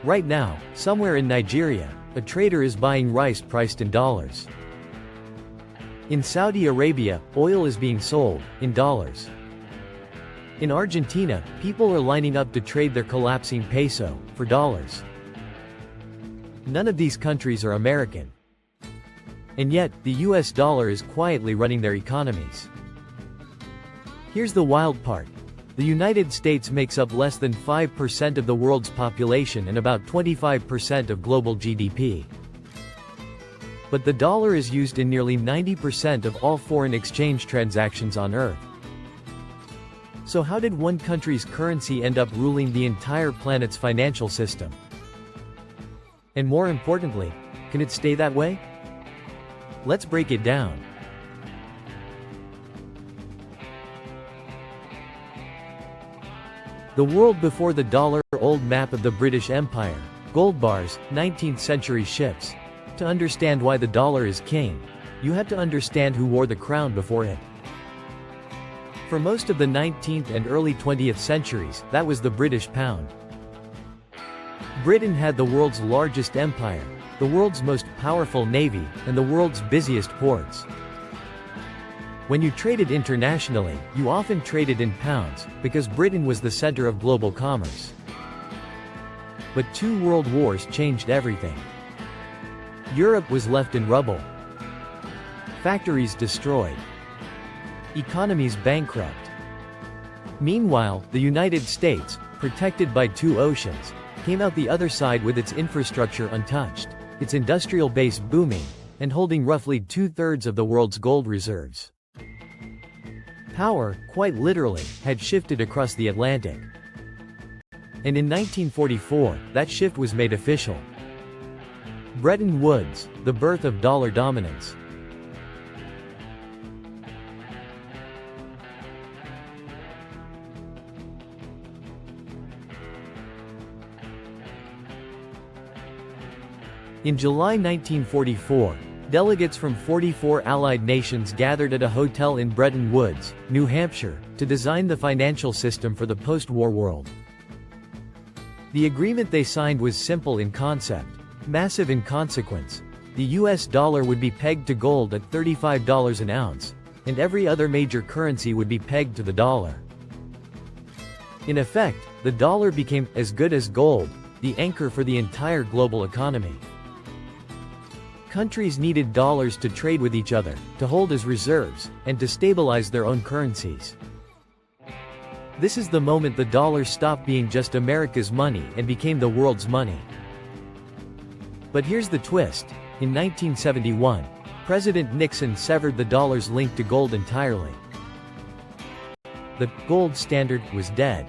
Right now, somewhere in Nigeria, a trader is buying rice priced in dollars. In Saudi Arabia, oil is being sold in dollars. In Argentina, people are lining up to trade their collapsing peso for dollars. None of these countries are American. And yet, the US dollar is quietly running their economies. Here's the wild part. The United States makes up less than 5% of the world's population and about 25% of global GDP. But the dollar is used in nearly 90% of all foreign exchange transactions on Earth. So how did one country's currency end up ruling the entire planet's financial system? And more importantly, can it stay that way? Let's break it down. The world before the dollar. Old map of the British Empire. Gold bars, 19th century ships. To understand why the dollar is king, you have to understand who wore the crown before it. For most of the 19th and early 20th centuries, that was the British pound. Britain had the world's largest empire, the world's most powerful navy, and the world's busiest ports. When you traded internationally, you often traded in pounds, because Britain was the center of global commerce. But 2 world wars changed everything. Europe was left in rubble. Factories destroyed. Economies bankrupt. Meanwhile, the United States, protected by 2 oceans, came out the other side with its infrastructure untouched, its industrial base booming, and holding roughly 2/3 of the world's gold reserves. Power, quite literally, had shifted across the Atlantic. And in 1944, that shift was made official. Bretton Woods, the birth of dollar dominance. In July 1944, delegates from 44 Allied nations gathered at a hotel in Bretton Woods, New Hampshire, to design the financial system for the post-war world. The agreement they signed was simple in concept, massive in consequence. The US dollar would be pegged to gold at $35 an ounce, and every other major currency would be pegged to the dollar. In effect, the dollar became as good as gold, the anchor for the entire global economy. Countries needed dollars to trade with each other, to hold as reserves, and to stabilize their own currencies. This is the moment the dollar stopped being just America's money and became the world's money. But here's the twist. In 1971, President Nixon severed the dollar's link to gold entirely. The gold standard was dead.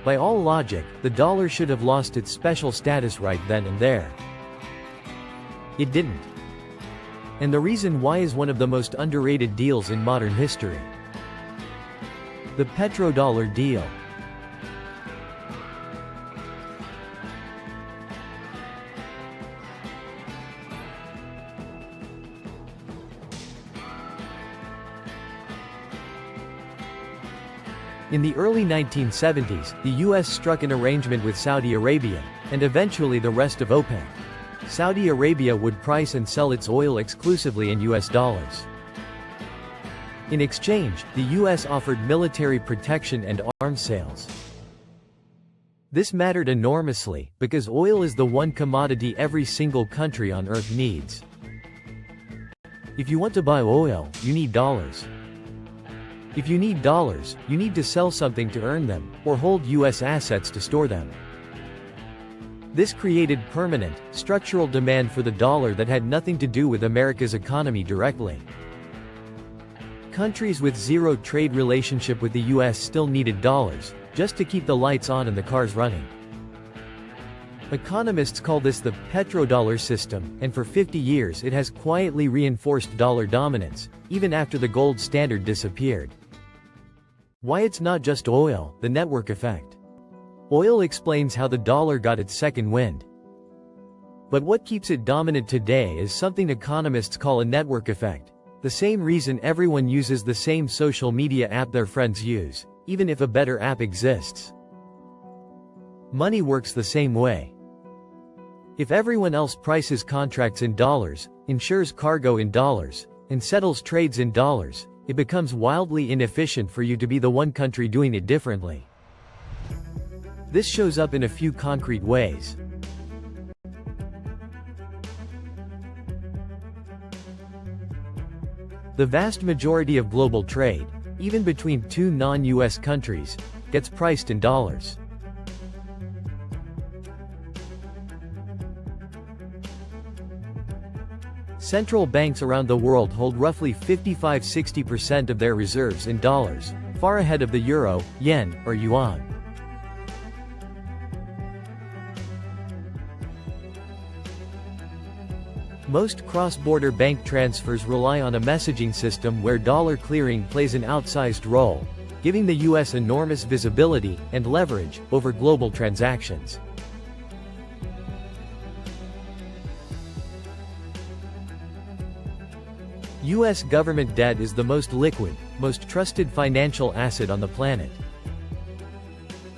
By all logic, the dollar should have lost its special status right then and there. It didn't. And the reason why is one of the most underrated deals in modern history. The petrodollar deal. In the early 1970s, the US struck an arrangement with Saudi Arabia, and eventually the rest of OPEC. Saudi Arabia would price and sell its oil exclusively in US dollars. In exchange, the US offered military protection and arms sales. This mattered enormously, because oil is the one commodity every single country on Earth needs. If you want to buy oil, you need dollars. If you need dollars, you need to sell something to earn them, or hold US assets to store them. This created permanent, structural demand for the dollar that had nothing to do with America's economy directly. Countries with zero trade relationship with the US still needed dollars, just to keep the lights on and the cars running. Economists call this the petrodollar system, and for 50 years it has quietly reinforced dollar dominance, even after the gold standard disappeared. Why it's not just oil, the network effect. Oil explains how the dollar got its second wind. But what keeps it dominant today is something economists call a network effect. The same reason everyone uses the same social media app their friends use, even if a better app exists. Money works the same way. If everyone else prices contracts in dollars, insures cargo in dollars, and settles trades in dollars, it becomes wildly inefficient for you to be the one country doing it differently. This shows up in a few concrete ways. The vast majority of global trade, even between two non-US countries, gets priced in dollars. Central banks around the world hold roughly 55–60% of their reserves in dollars, far ahead of the euro, yen, or yuan. Most cross-border bank transfers rely on a messaging system where dollar clearing plays an outsized role, giving the US enormous visibility and leverage over global transactions. US government debt is the most liquid, most trusted financial asset on the planet.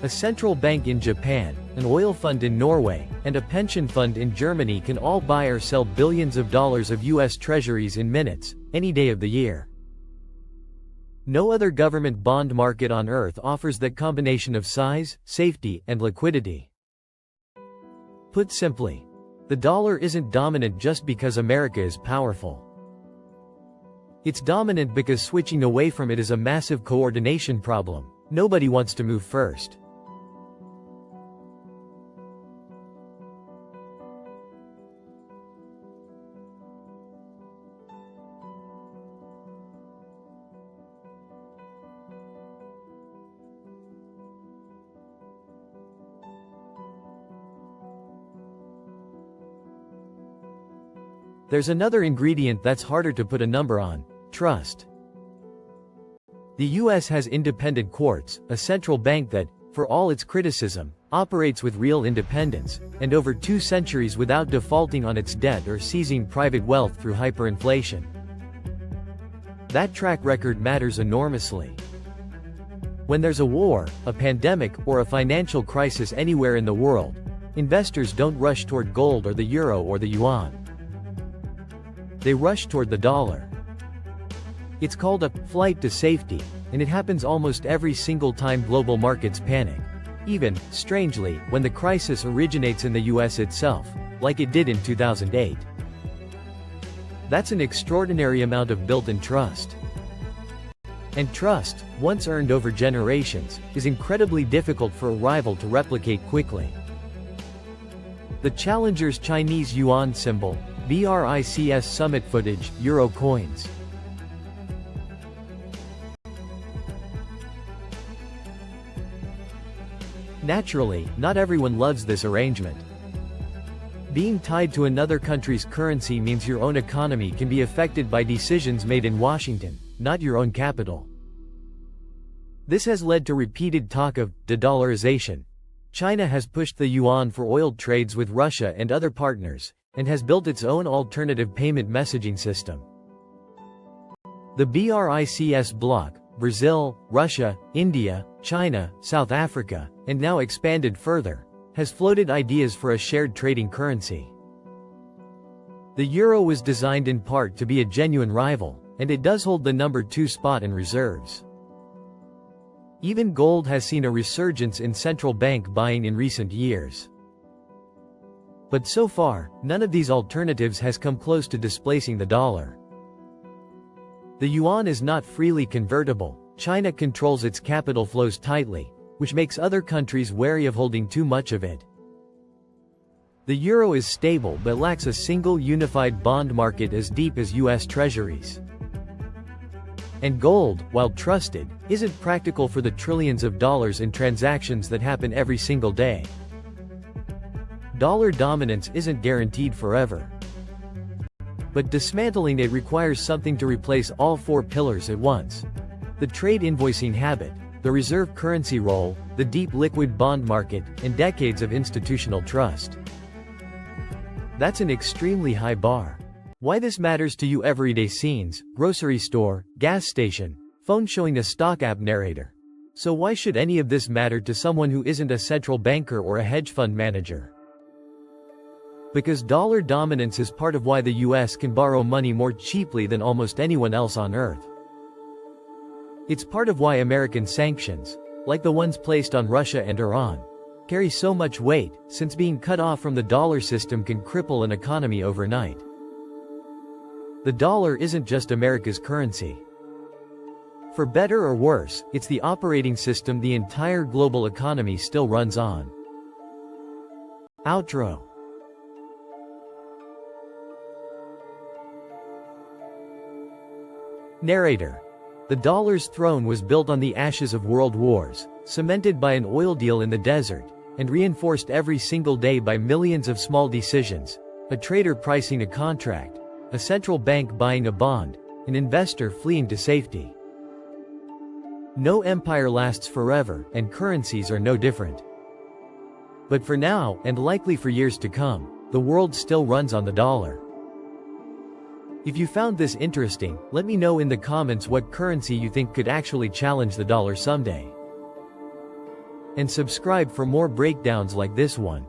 A central bank in Japan, an oil fund in Norway, and a pension fund in Germany can all buy or sell billions of dollars of US treasuries in minutes, any day of the year. No other government bond market on Earth offers that combination of size, safety, and liquidity. Put simply, the dollar isn't dominant just because America is powerful. It's dominant because switching away from it is a massive coordination problem. Nobody wants to move first. There's another ingredient that's harder to put a number on: trust. The US has independent courts, a central bank that, for all its criticism, operates with real independence, and over 2 centuries without defaulting on its debt or seizing private wealth through hyperinflation. That track record matters enormously. When there's a war, a pandemic, or a financial crisis anywhere in the world, investors don't rush toward gold or the euro or the yuan. They rush toward the dollar. It's called a flight to safety, and it happens almost every single time global markets panic. Even, strangely, when the crisis originates in the US itself, like it did in 2008. That's an extraordinary amount of built-in trust. And trust, once earned over generations, is incredibly difficult for a rival to replicate quickly. The challenger's Chinese yuan symbol, BRICS summit footage, Euro coins. Naturally, not everyone loves this arrangement. Being tied to another country's currency means your own economy can be affected by decisions made in Washington, not your own capital. This has led to repeated talk of de-dollarization. China has pushed the yuan for oil trades with Russia and other partners, and has built its own alternative payment messaging system. The BRICS bloc, Brazil, Russia, India, China, South Africa, and now expanded further, has floated ideas for a shared trading currency. The euro was designed in part to be a genuine rival, and it does hold the number 2 spot in reserves. Even gold has seen a resurgence in central bank buying in recent years. But so far, none of these alternatives has come close to displacing the dollar. The yuan is not freely convertible. China controls its capital flows tightly, which makes other countries wary of holding too much of it. The euro is stable but lacks a single unified bond market as deep as US treasuries. And gold, while trusted, isn't practical for the trillions of dollars in transactions that happen every single day. Dollar dominance isn't guaranteed forever. But dismantling it requires something to replace all 4 pillars at once: the trade invoicing habit, the reserve currency role, the deep liquid bond market, and decades of institutional trust. That's an extremely high bar. Why this matters to you: everyday scenes, grocery store, gas station, phone showing a stock app narrator. So why should any of this matter to someone who isn't a central banker or a hedge fund manager? Because dollar dominance is part of why the US can borrow money more cheaply than almost anyone else on Earth. It's part of why American sanctions, like the ones placed on Russia and Iran, carry so much weight, since being cut off from the dollar system can cripple an economy overnight. The dollar isn't just America's currency. For better or worse, it's the operating system the entire global economy still runs on. Outro. Narrator. The dollar's throne was built on the ashes of world wars, cemented by an oil deal in the desert, and reinforced every single day by millions of small decisions: a trader pricing a contract, a central bank buying a bond, an investor fleeing to safety. No empire lasts forever, and currencies are no different. But for now, and likely for years to come, the world still runs on the dollar. If you found this interesting, let me know in the comments what currency you think could actually challenge the dollar someday. And subscribe for more breakdowns like this one.